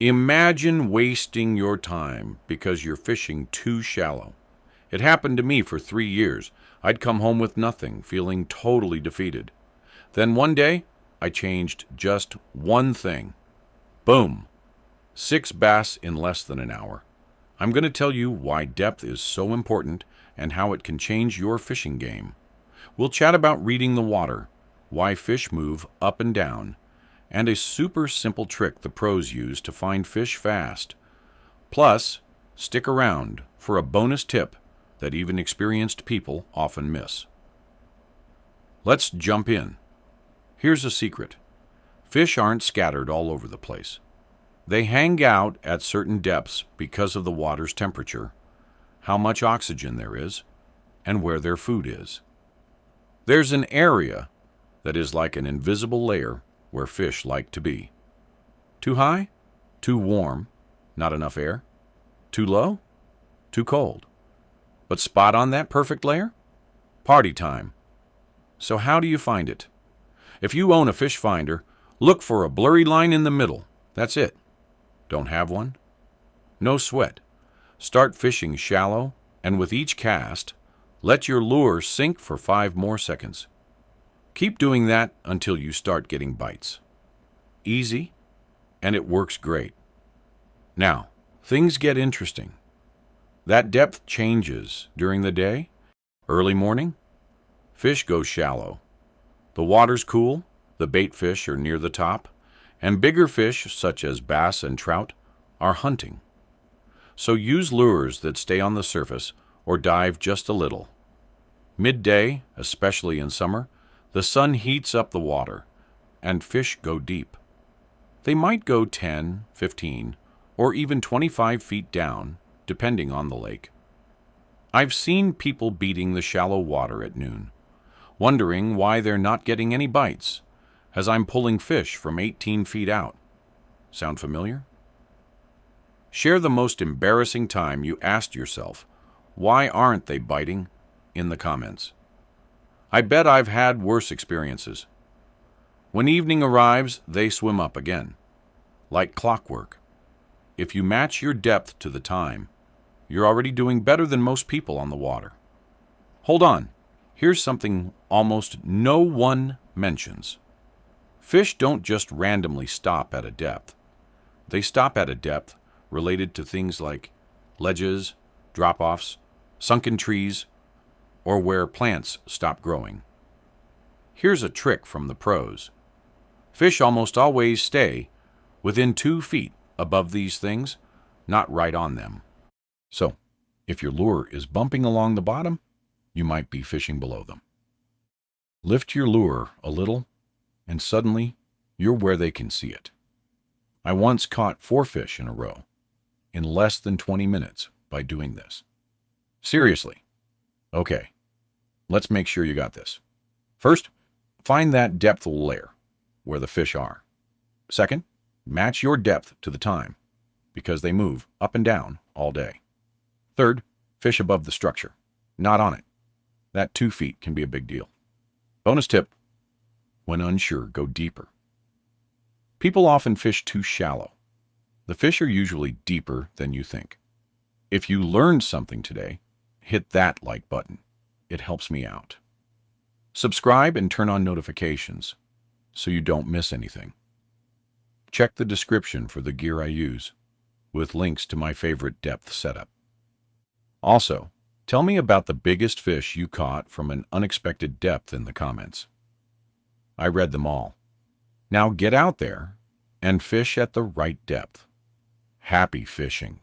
Imagine wasting your time because you're fishing too shallow. It happened to me for 3 years. I'd come home with nothing, feeling totally defeated. Then one day, I changed just one thing. Boom! 6 bass in less than an hour. I'm going to tell you why depth is so important and how it can change your fishing game. We'll chat about reading the water, why fish move up and down, and a super simple trick the pros use to find fish fast. Plus, stick around for a bonus tip that even experienced people often miss. Let's jump in. Here's a secret. Fish aren't scattered all over the place. They hang out at certain depths because of the water's temperature, how much oxygen there is, and where their food is. There's an area that is like an invisible layer where fish like to be. Too high? Too warm? Not enough air? Too low? Too cold? But spot on that perfect layer? Party time. So how do you find it? If you own a fish finder, look for a blurry line in the middle. That's it. Don't have one? No sweat. Start fishing shallow, and with each cast, let your lure sink for 5 more seconds. Keep doing that until you start getting bites. Easy, and it works great. Now, things get interesting. That depth changes during the day. Early morning, fish go shallow. The water's cool, the bait fish are near the top, and bigger fish, such as bass and trout, are hunting. So use lures that stay on the surface or dive just a little. Midday, especially in summer, the sun heats up the water, and fish go deep. They might go 10, 15, or even 25 feet down, depending on the lake. I've seen people beating the shallow water at noon, wondering why they're not getting any bites, as I'm pulling fish from 18 feet out. Sound familiar? Share the most embarrassing time you asked yourself, why aren't they biting, in the comments. I bet I've had worse experiences. When evening arrives, they swim up again, like clockwork. If you match your depth to the time, you're already doing better than most people on the water. Hold on, here's something almost no one mentions. Fish don't just randomly stop at a depth. They stop at a depth related to things like ledges, drop-offs, sunken trees, or where plants stop growing. Here's a trick from the pros. Fish almost always stay within 2 feet above these things, not right on them. So, if your lure is bumping along the bottom, you might be fishing below them. Lift your lure a little, and suddenly you're where they can see it. I once caught 4 fish in a row in less than 20 minutes by doing this. Seriously. Okay, let's make sure you got this. First, find that depth layer where the fish are. Second, match your depth to the time because they move up and down all day. Third, fish above the structure, not on it. That 2 feet can be a big deal. Bonus tip, when unsure, go deeper. People often fish too shallow. The fish are usually deeper than you think. If you learned something today, hit that like button. It helps me out. Subscribe and turn on notifications so you don't miss anything. Check the description for the gear I use, with links to my favorite depth setup. Also, tell me about the biggest fish you caught from an unexpected depth in the comments. I read them all. Now get out there and fish at the right depth. Happy fishing!